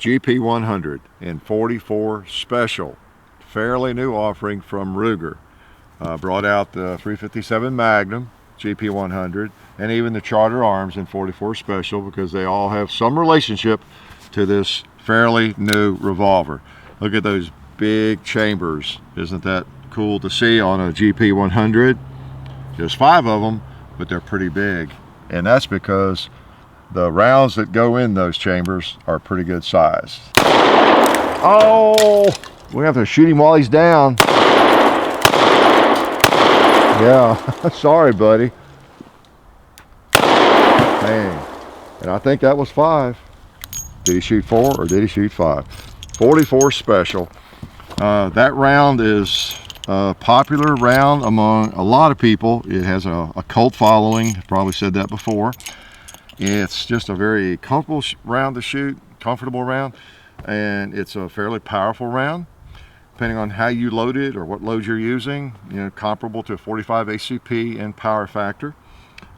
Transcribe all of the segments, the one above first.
GP100 in 44 Special, fairly new offering from Ruger. Brought out the 357 Magnum GP100 and even the Charter Arms in 44 Special because they all have some relationship to this fairly new revolver. Look at those big chambers. Isn't that cool to see on a GP100? Just 5 of them, but they're pretty big. And that's because the rounds that go in those chambers are pretty good size. Oh, we have to shoot him while he's down. Yeah, sorry, buddy. Dang. And I think that was 5. Did he shoot 4 or did he shoot 5? 44 Special. That round is a popular round among a lot of people. It has a cult following. I've probably said that before. It's just a very comfortable round to shoot, comfortable round, and it's a fairly powerful round. Depending on how you load it or what load you're using, you know, comparable to a 45 ACP in power factor.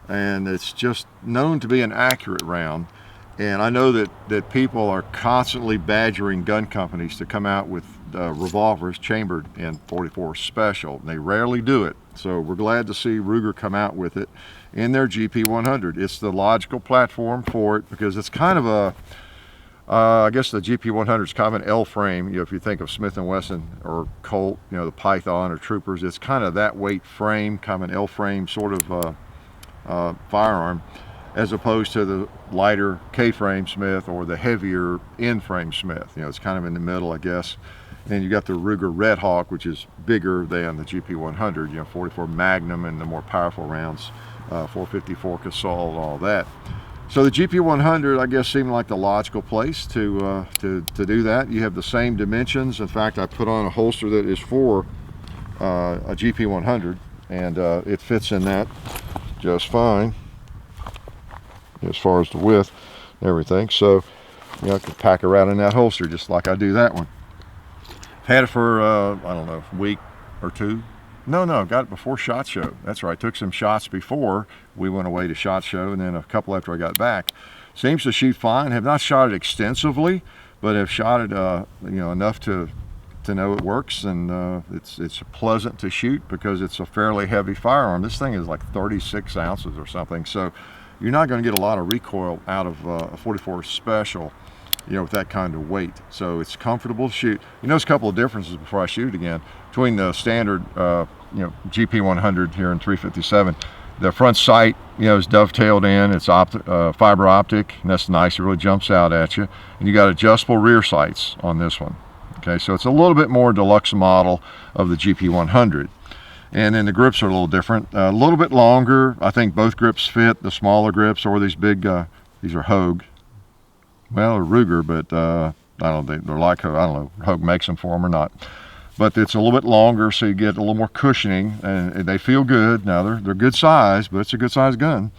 And it's just known to be an accurate round. And I know that people are constantly badgering gun companies to come out with revolvers chambered in 44 Special. They rarely do it. So we're glad to see Ruger come out with it in their GP100. It's the logical platform for it because it's kind of a, I guess the GP100 is kind of an L frame. You know, if you think of Smith & Wesson or Colt, you know, the Python or Troopers, it's kind of that weight frame, kind of an L frame sort of firearm, as opposed to the lighter K-frame Smith or the heavier N-frame Smith. You know, it's kind of in the middle, I guess. And you got the Ruger Red Hawk, which is bigger than the GP100, you know, 44 Magnum and the more powerful rounds, 454 Assault, all that. So the GP100, I guess, seemed like the logical place to do that. You have the same dimensions. In fact, I put on a holster that is for a GP100, and it fits in that just fine as far as the width and everything. So, you know, I could pack around in that holster just like I do that one. Had it for, I don't know, a week or 2. No, got it before SHOT Show. That's right, took some shots before we went away to SHOT Show and then a couple after I got back. Seems to shoot fine. Have not shot it extensively, but have shot it, you know, enough to know it works, and it's pleasant to shoot because it's a fairly heavy firearm. This thing is like 36 ounces or something, so you're not going to get a lot of recoil out of a 44 Special, you know, with that kind of weight. So it's comfortable to shoot. You notice a couple of differences before I shoot it again between the standard, you know, GP100 here in 357. The front sight, you know, is dovetailed in. It's fiber optic, and that's nice. It really jumps out at you. And you got adjustable rear sights on this one. Okay, so it's a little bit more deluxe model of the GP100. And then the grips are a little different, a little bit longer. I think both grips fit, the smaller grips or these big, these are Hogue. Well, they're Ruger, but I don't know, they're like, I don't know, Hogue makes them for them or not. But it's a little bit longer, so you get a little more cushioning, and they feel good. Now, they're good size, but it's a good size gun.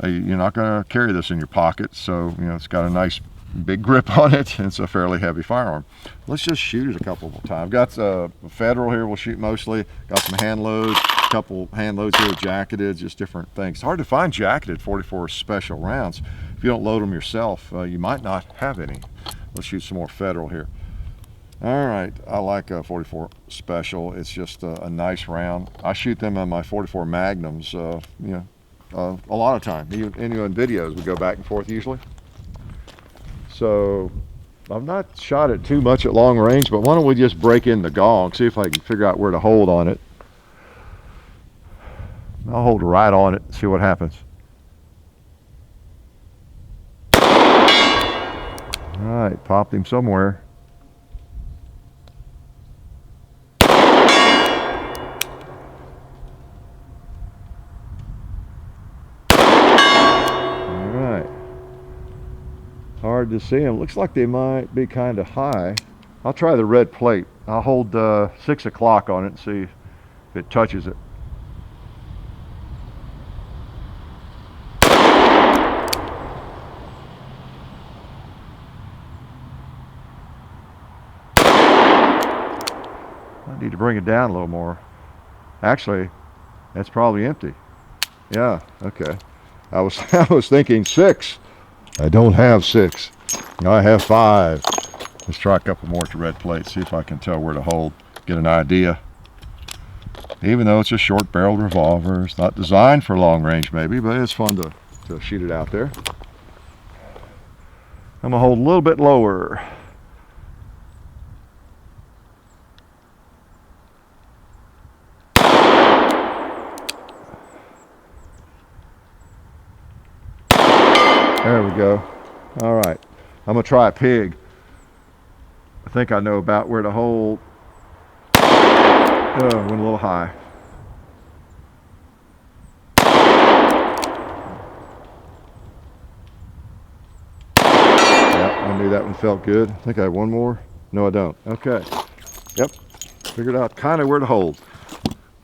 You're not going to carry this in your pocket, so, you know, it's got a nice big grip on it, and it's a fairly heavy firearm. Let's just shoot it a couple of times. Got a Federal here we'll shoot mostly. Got some hand loads, a couple hand loads here jacketed, just different things. It's hard to find jacketed 44 Special rounds. If you don't load them yourself, you might not have any. Let's shoot some more Federal here. All right, I like a 44 Special. It's just a nice round. I shoot them on my 44 Magnums, you know, a lot of time. Even in videos, we go back and forth usually. So I've not shot it too much at long range, but why don't we just break in the gong, see if I can figure out where to hold on it. I'll hold right on it, see what happens. All right, popped him somewhere. Hard to see them. Looks like they might be kind of high. I'll try the red plate. I'll hold 6 o'clock on it and see if it touches it. I need to bring it down a little more. Actually, that's probably empty. Yeah, okay. I was thinking 6. I don't have 6. I have 5. Let's try a couple more at the red plate, see if I can tell where to hold, get an idea. Even though it's a short-barreled revolver, it's not designed for long range maybe, but it's fun to shoot it out there. I'm gonna hold a little bit lower. There we go. All right, I'm gonna try a pig. I think I know about where to hold. Oh, went a little high. Yep, I knew that one felt good. I think I have one more. No, I don't. Okay. Yep, figured out kind of where to hold.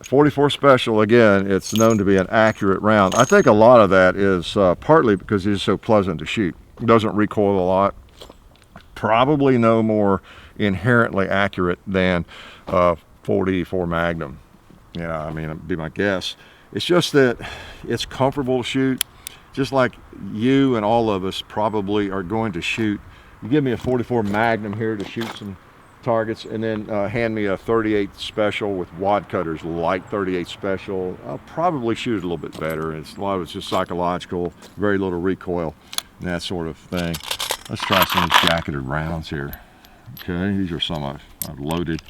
44 Special, again, it's known to be an accurate round. I think a lot of that is partly because it's so pleasant to shoot. It doesn't recoil a lot. Probably no more inherently accurate than 44 Magnum. Yeah, I mean, it'd be my guess. It's just that it's comfortable to shoot, just like you and all of us probably are going to shoot. You give me a 44 Magnum here to shoot some targets, and then hand me a 38 Special with wad cutters like 38 Special. I'll probably shoot it a little bit better. A lot of it's just psychological, very little recoil, and that sort of thing. Let's try some of these jacketed rounds here. Okay, these are some I've loaded.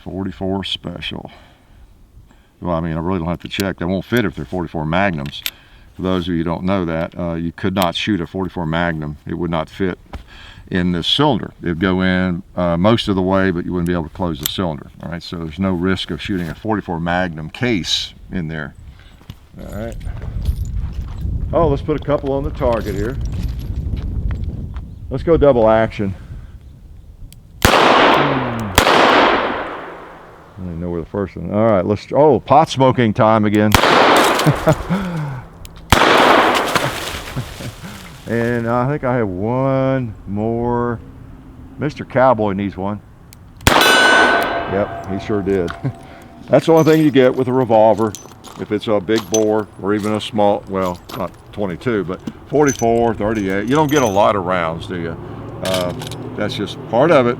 44 Special. Well, I mean, I really don't have to check. They won't fit if they're 44 Magnums. For those of you who don't know that, you could not shoot a 44 Magnum. It would not fit in this cylinder. It'd go in most of the way, but you wouldn't be able to close the cylinder. All right, so there's no risk of shooting a 44 Magnum case in there. All right. Oh, let's put a couple on the target here. Let's go double action. I don't even know where the first one. All right, let's. Oh, pot smoking time again. And I think I have one more. Mr. Cowboy needs one. Yep, he sure did. That's the only thing you get with a revolver. If it's a big bore or even a small, well, not 22, but 44, 38. You don't get a lot of rounds, do you? That's just part of it.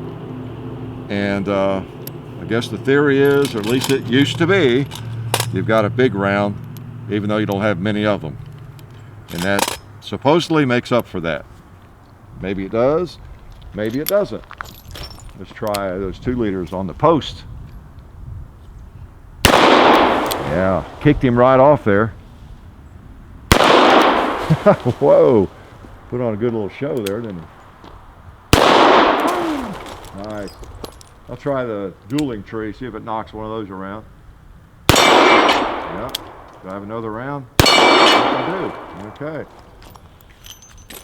And I guess the theory is, or at least it used to be, you've got a big round, even though you don't have many of them. And that supposedly makes up for that. Maybe it does, maybe it doesn't. Let's try those 2 liters on the post. Yeah, kicked him right off there. Whoa, put on a good little show there, didn't he? Nice. I'll try the dueling tree, see if it knocks one of those around. Yep. Do I have another round? I do. Okay.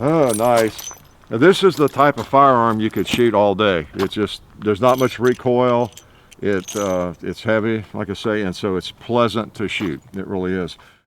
Oh, nice. Now this is the type of firearm you could shoot all day. It's just, there's not much recoil. It's heavy, like I say, and so it's pleasant to shoot. It really is.